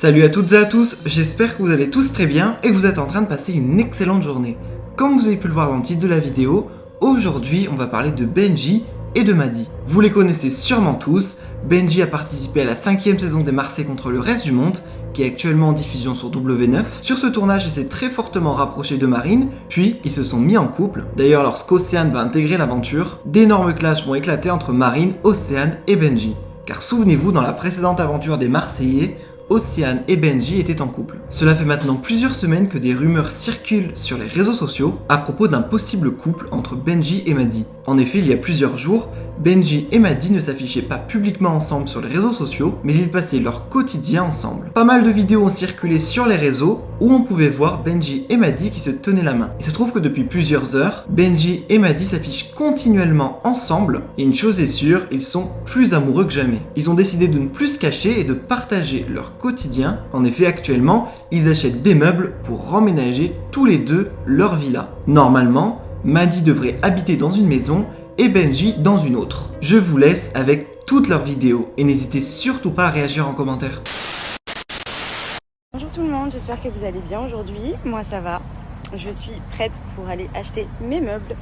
Salut à toutes et à tous, j'espère que vous allez tous très bien et que vous êtes en train de passer une excellente journée. Comme vous avez pu le voir dans le titre de la vidéo, aujourd'hui on va parler de Benji et de Maddy. Vous les connaissez sûrement tous, Benji a participé à la 5e saison des Marseillais contre le reste du monde, qui est actuellement en diffusion sur W9. Sur ce tournage, il s'est très fortement rapproché de Marine, puis ils se sont mis en couple. D'ailleurs, lorsqu'Océane va intégrer l'aventure, d'énormes clashs vont éclater entre Marine, Océane et Benji. Car souvenez-vous, dans la précédente aventure des Marseillais, Océane et Benji étaient en couple. Cela fait maintenant plusieurs semaines que des rumeurs circulent sur les réseaux sociaux à propos d'un possible couple entre Benji et Maddy. En effet, il y a plusieurs jours, Benji et Maddy ne s'affichaient pas publiquement ensemble sur les réseaux sociaux, mais ils passaient leur quotidien ensemble. Pas mal de vidéos ont circulé sur les réseaux où on pouvait voir Benji et Maddy qui se tenaient la main. Il se trouve que depuis plusieurs heures, Benji et Maddy s'affichent continuellement ensemble, et une chose est sûre, ils sont plus amoureux que jamais. Ils ont décidé de ne plus se cacher et de partager leur quotidien. En effet, actuellement, ils achètent des meubles pour remménager tous les deux leur villa. Normalement, Maddy devrait habiter dans une maison et Benji dans une autre. Je vous laisse avec toutes leurs vidéos et n'hésitez surtout pas à réagir en commentaire. Bonjour tout le monde, j'espère que vous allez bien aujourd'hui. Moi ça va, je suis prête pour aller acheter mes meubles.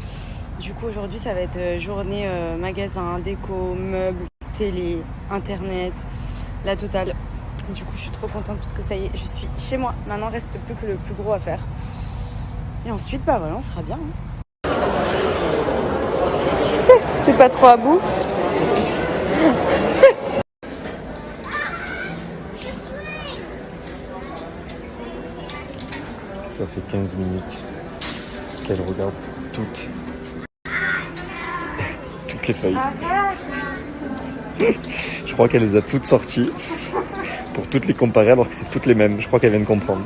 Du coup aujourd'hui ça va être journée magasin, déco, meubles, télé, internet, la totale. Du coup je suis trop contente parce que ça y est, je suis chez moi. Maintenant reste plus que le plus gros à faire. Et ensuite bah voilà, on sera bien. T'es pas trop à bout? Ça fait 15 minutes qu'elle regarde toutes les feuilles. Je crois qu'elle les a toutes sorties pour toutes les comparer alors que c'est toutes les mêmes. Je crois qu'elle vient de comprendre.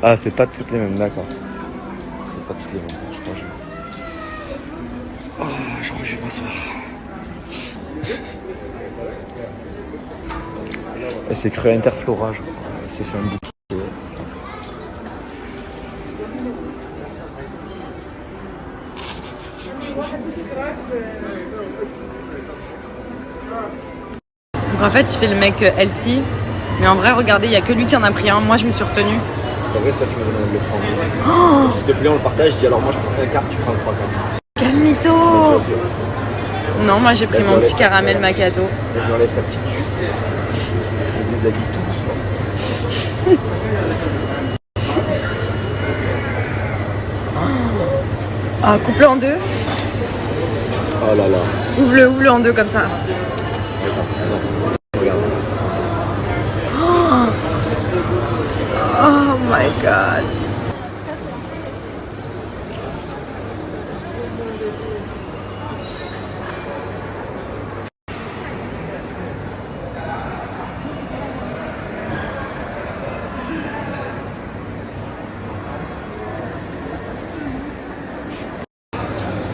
Ah, c'est pas toutes les mêmes, d'accord. C'est pas toutes les mêmes. Je crois que je vais m'asseoir. Elle s'est cru à Interflora, je crois. Elle s'est fait un bouquet. Donc en fait il fait le mec Elsie, mais en vrai regardez, il n'y a que lui qui en a pris un, moi je me suis retenue. C'est pas vrai, c'est toi tu m'as demandé de le prendre. S'il te plaît, on le partage, je dis alors moi je prends un quart, tu prends le 3 quarts. Quel mytho! Non, moi j'ai pris mon petit caramel macchiato. Et je lui enlève sa petite jupe. Je les habille tout doucement. Ah, coupe-le en deux. Oh là là. Ouvre-le en deux comme ça. Regarde. Oh my god.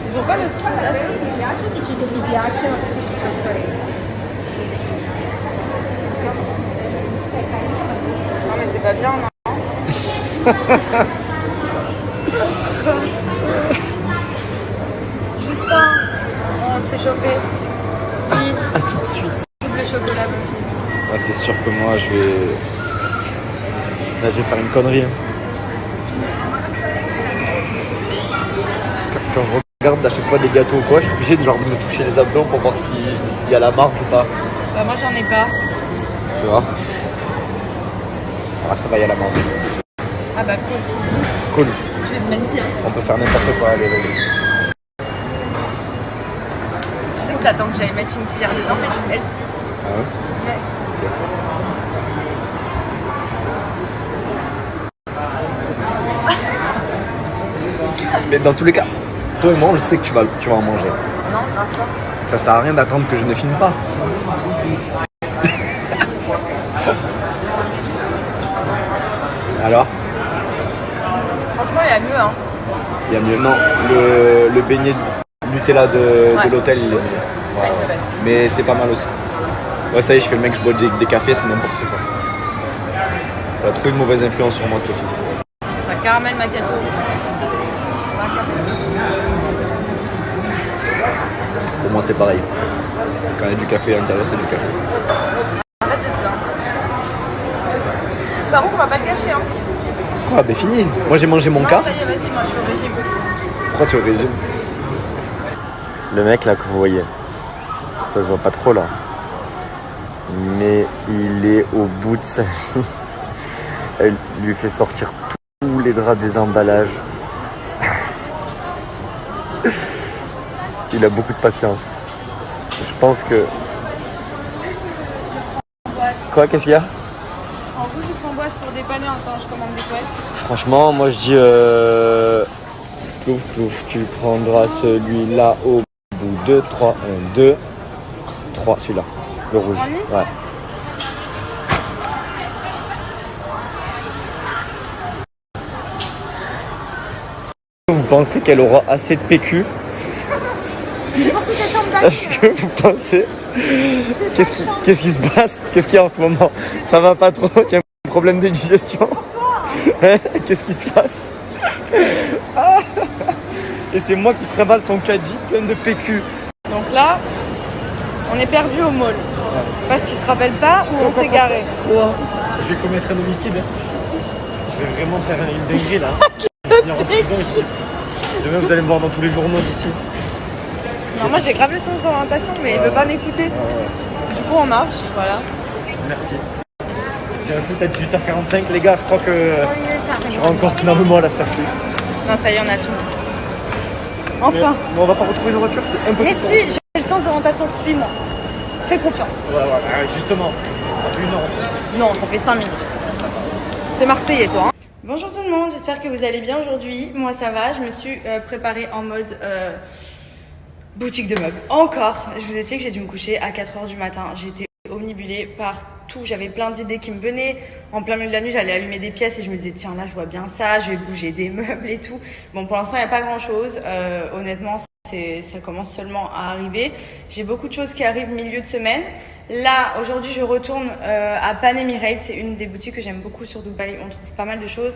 Ils ont pas le style là. Non mais c'est pas bien, non. Justin, on te fait chauffer. Oui, À tout de suite. le chocolat, mon fils. Ah, c'est sûr que moi je vais. Là je vais faire une connerie. Quand je regarde à chaque fois des gâteaux ou quoi, je suis obligé de genre me toucher les abdos pour voir s'il y a la marque ou pas. Bah moi j'en ai pas. Tu vois? Ah ça va, il y a la marque. Ah bah cool. Cool. Je vais te mettre bien. On peut faire n'importe quoi, allez, vas-y. Je sais que t'attends que j'aille mettre une cuillère dedans, mais je suis Elsie. Ah ouais? Ouais. Mais dans tous les cas, toi et moi on le sait que tu vas en manger. Non, grave pas. Ça sert à rien d'attendre que je ne filme pas. Alors? Franchement, il y a mieux, hein. Il y a mieux. Non, le beignet Nutella de l'hôtel, il est mieux. Ouais, ouais. Mais c'est pas mal aussi. Ouais, ça y est, je fais le mec, je bois des cafés, c'est n'importe quoi. Elle a trop une mauvaise influence sur moi, cette fille. C'est un caramel macchiato. Pour moi, c'est pareil. Quand il y a du café à l'intérieur, c'est du café. Arrête d'être là. Par contre, on va pas le cacher. Hein. Quoi? Ben fini. Moi j'ai mangé mon Non, quart. ça y est, vas-y, moi je suis au régime. Pourquoi tu es au régime? Le mec là que vous voyez, ça se voit pas trop là. Mais il est au bout de sa vie. Elle lui fait sortir tous les draps des emballages. Il a beaucoup de patience. Je pense que... Quoi? Qu'est-ce qu'il y a? En rouge ou framboise pour dépanner quand je commande des toilettes. Franchement, moi je dis... Plouf, plouf, tu prendras celui-là au bout de 3. 1, 2, 3, celui-là. Le rouge. Ouais. Vous pensez qu'elle aura assez de PQ? Est-ce que vous pensez? Qu'est-ce qui se passe? Qu'est-ce qu'il y a en ce moment? Ça va pas trop? Tu as un problème de digestion? Qu'est-ce qui se passe? Et c'est moi qui trimballe son caddie plein de PQ. Donc là, on est perdu au mall. Parce qu'il se rappelle pas où on s'est garé. Je vais commettre un homicide. Je vais vraiment faire une dinguerie là. Je vais finir en prison ici. Demain vous allez me voir dans tous les journaux d'ici. Non, moi j'ai grave le sens d'orientation, mais il veut pas m'écouter. Du coup, on marche, voilà. Merci. J'ai un foot à 18h45, les gars, je crois que je serai encore énormément à la cette-ci. Non, ça y est, on a fini. Enfin. Mais on va pas retrouver une voiture, c'est impossible. Mais si, j'ai le sens d'orientation, suis-moi. Fais confiance. Ouais, justement, ça fait 1 heure. Non, ça fait 5 minutes. C'est marseillais, toi. Hein. Bonjour tout le monde, j'espère que vous allez bien aujourd'hui. Moi, ça va, je me suis préparée en mode boutique de meubles. Encore, je vous ai dit que j'ai dû me coucher à 4h du matin. J'étais omnibulée par tout. J'avais plein d'idées qui me venaient. En plein milieu de la nuit, j'allais allumer des pièces et je me disais, tiens, là, je vois bien ça, je vais bouger des meubles et tout. Bon, pour l'instant, il n'y a pas grand-chose. Honnêtement, ça commence seulement à arriver. J'ai beaucoup de choses qui arrivent milieu de semaine. Là, aujourd'hui, je retourne à Pan Emirates. C'est une des boutiques que j'aime beaucoup sur Dubaï. On trouve pas mal de choses.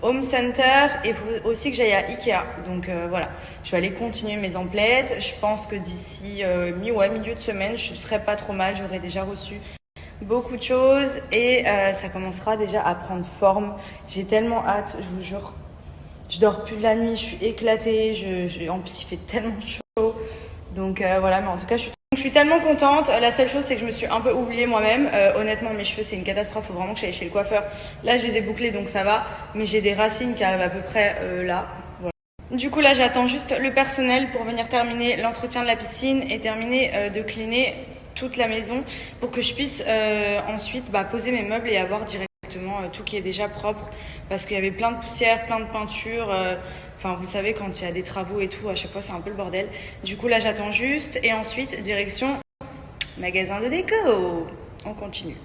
Home Center, et il faut aussi que j'aille à Ikea. Donc voilà, je vais aller continuer mes emplettes. Je pense que d'ici milieu de semaine, je serai pas trop mal. J'aurai déjà reçu beaucoup de choses et ça commencera déjà à prendre forme. J'ai tellement hâte, je vous jure. Je dors plus de la nuit, je suis éclatée. En plus, il fait tellement chaud. Donc voilà, mais en tout cas, je suis tellement contente. La seule chose, c'est que je me suis un peu oubliée moi-même. Honnêtement, mes cheveux, c'est une catastrophe. Faut vraiment que j'aille chez le coiffeur. Là, je les ai bouclés, donc ça va. Mais j'ai des racines qui arrivent à peu près là. Voilà. Du coup, là, j'attends juste le personnel pour venir terminer l'entretien de la piscine et terminer de cleaner toute la maison pour que je puisse ensuite poser mes meubles et avoir directement tout qui est déjà propre. Parce qu'il y avait plein de poussière, plein de peinture. Enfin, vous savez, quand il y a des travaux et tout, à chaque fois, c'est un peu le bordel. Du coup, là, j'attends juste. Et ensuite, direction magasin de déco. On continue.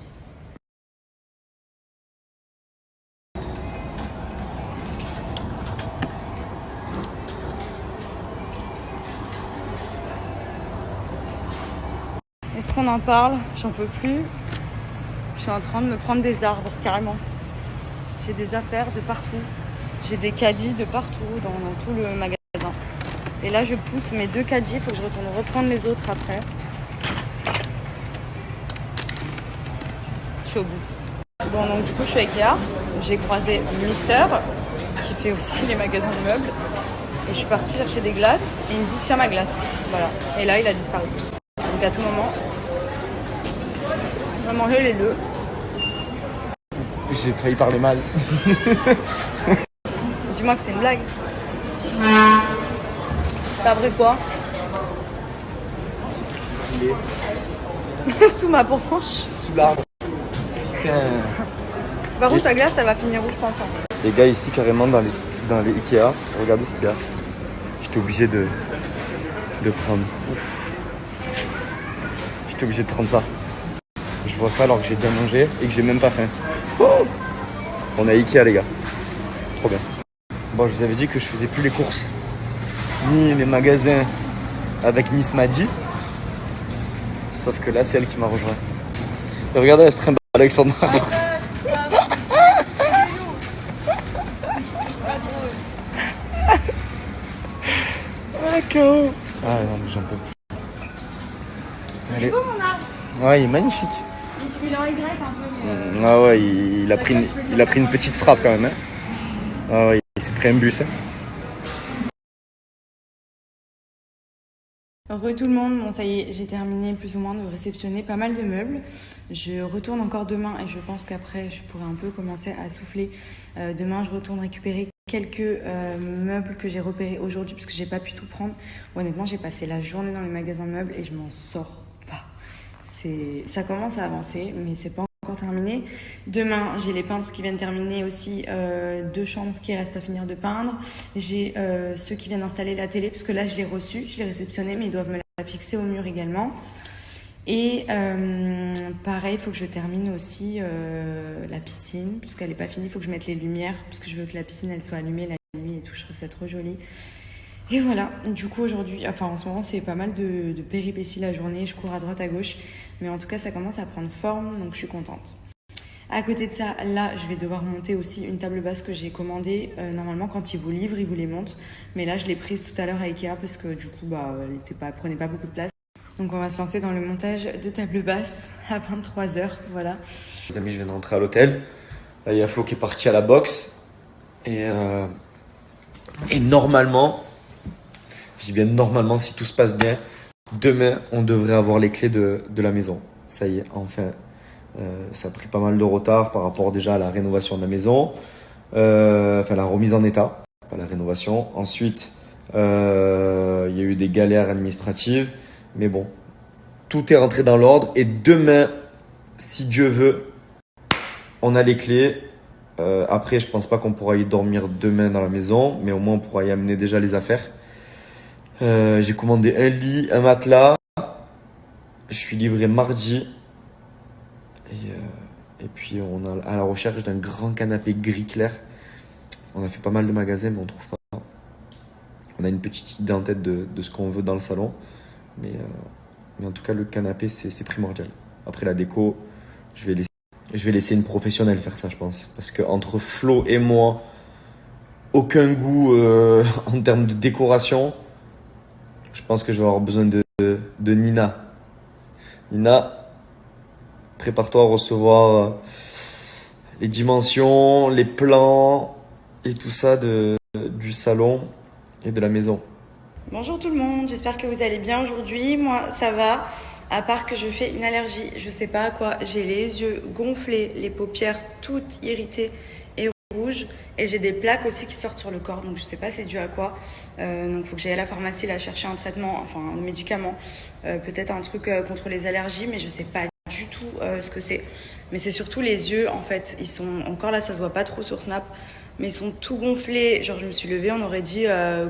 Est-ce qu'on en parle? J'en peux plus. Je suis en train de me prendre des arbres, carrément. J'ai des affaires de partout. J'ai des caddies de partout dans tout le magasin. Et là, je pousse mes 2 caddies. Il faut que je retourne reprendre les autres après. Je suis au bout. Bon, donc du coup, je suis à Ikea. J'ai croisé Mister, qui fait aussi les magasins de meubles. Et je suis partie chercher des glaces. Et il me dit, tiens ma glace. Voilà. Et là, il a disparu. Donc à tout moment, on va manger les 2. J'ai failli parler mal. Dis-moi que c'est une blague. T'as pris quoi? Sous ma branche. Sous l'arbre. Par contre, ta glace, ça va finir où, je pense. Hein. Les gars, ici, carrément, dans les Ikea, regardez ce qu'il y a. J'étais obligé de prendre. Ouf. J'étais obligé de prendre ça. Je vois ça alors que j'ai déjà mangé et que j'ai même pas faim. Oh, on est à Ikea, les gars. Trop bien. Bon, je vous avais dit que je faisais plus les courses ni les magasins avec Miss Maddy. Sauf que là, c'est elle qui m'a rejoint. Et regardez, elle se trimballe avec son arbre. Ah, KO. Ah non, mais j'en peux plus. Il est beau, mon arbre. Ouais, il est magnifique. Il style en Y un peu. Mais Ah ouais, il a pris une petite frappe quand même. Hein. Ah ouais, il s'est pris un bus. Hein. Re tout le monde, bon ça y est, j'ai terminé plus ou moins de réceptionner pas mal de meubles. Je retourne encore demain et je pense qu'après je pourrai un peu commencer à souffler. Demain je retourne récupérer quelques meubles que j'ai repérés aujourd'hui parce que j'ai pas pu tout prendre. Honnêtement j'ai passé la journée dans les magasins de meubles et je m'en sors pas. Ça commence à avancer mais c'est pas encore terminé. Demain j'ai les peintres qui viennent terminer aussi 2 chambres qui restent à finir de peindre. J'ai ceux qui viennent installer la télé parce que là je l'ai reçue, je l'ai réceptionnée mais ils doivent me la fixer au mur également. Et pareil, il faut que je termine aussi la piscine parce qu'elle n'est pas finie, il faut que je mette les lumières parce que je veux que la piscine elle soit allumée la nuit et tout, je trouve ça trop joli. Et voilà, du coup aujourd'hui, enfin en ce moment c'est pas mal de péripéties la journée, je cours à droite à gauche, mais en tout cas ça commence à prendre forme donc je suis contente. À côté de ça, là je vais devoir monter aussi une table basse que j'ai commandée. Normalement quand ils vous livrent, ils vous les montent, mais là je l'ai prise tout à l'heure à Ikea parce que du coup elle prenait pas beaucoup de place. Donc on va se lancer dans le montage de table basse à 23h, voilà. Les amis, je viens de rentrer à l'hôtel. Là il y a Flo qui est parti à la boxe. Et normalement, je dis bien normalement, si tout se passe bien, demain, on devrait avoir les clés de la maison. Ça y est, enfin. Ça a pris pas mal de retard par rapport déjà à la rénovation de la maison. Enfin, la remise en état, pas la rénovation. Ensuite, il y a eu des galères administratives. Mais bon, tout est rentré dans l'ordre. Et demain, si Dieu veut, on a les clés. Après, je pense pas qu'on pourra y dormir demain dans la maison. Mais au moins, on pourra y amener déjà les affaires. J'ai commandé un lit, un matelas. Je suis livré mardi. Et puis, on est à la recherche d'un grand canapé gris clair. On a fait pas mal de magasins, mais on trouve pas. On a une petite idée en tête de ce qu'on veut dans le salon. Mais en tout cas, le canapé, c'est primordial. Après la déco, je vais laisser une professionnelle faire ça, je pense. Parce qu'entre Flo et moi, aucun goût en termes de décoration. Je pense que je vais avoir besoin de Nina. Nina, prépare-toi à recevoir les dimensions, les plans et tout ça du salon et de la maison. Bonjour tout le monde, j'espère que vous allez bien aujourd'hui. Moi ça va, à part que je fais une allergie, je sais pas à quoi. J'ai les yeux gonflés, les paupières toutes irritées et rouges. Et j'ai des plaques aussi qui sortent sur le corps, donc je sais pas c'est dû à quoi. Donc il faut que j'aille à la pharmacie là chercher un traitement, enfin un médicament, peut-être un truc contre les allergies, mais je sais pas du tout ce que c'est. Mais c'est surtout les yeux en fait, ils sont encore là, ça se voit pas trop sur Snap, mais ils sont tout gonflés. Genre je me suis levée, on aurait dit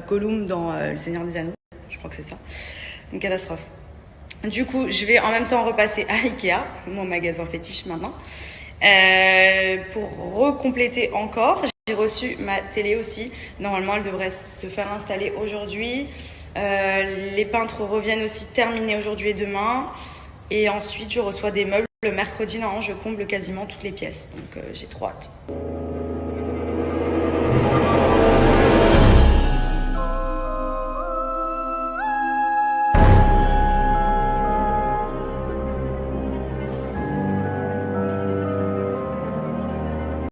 Gollum dans Le Seigneur des Anneaux, je crois que c'est ça. Une catastrophe. Du coup, je vais en même temps repasser à Ikea, mon magasin fétiche maintenant, pour recompléter encore. J'ai reçu ma télé aussi. Normalement, elle devrait se faire installer aujourd'hui. Les peintres reviennent aussi terminer aujourd'hui et demain. Et ensuite, je reçois des meubles. Le mercredi, normalement, je comble quasiment toutes les pièces. Donc, j'ai trop hâte.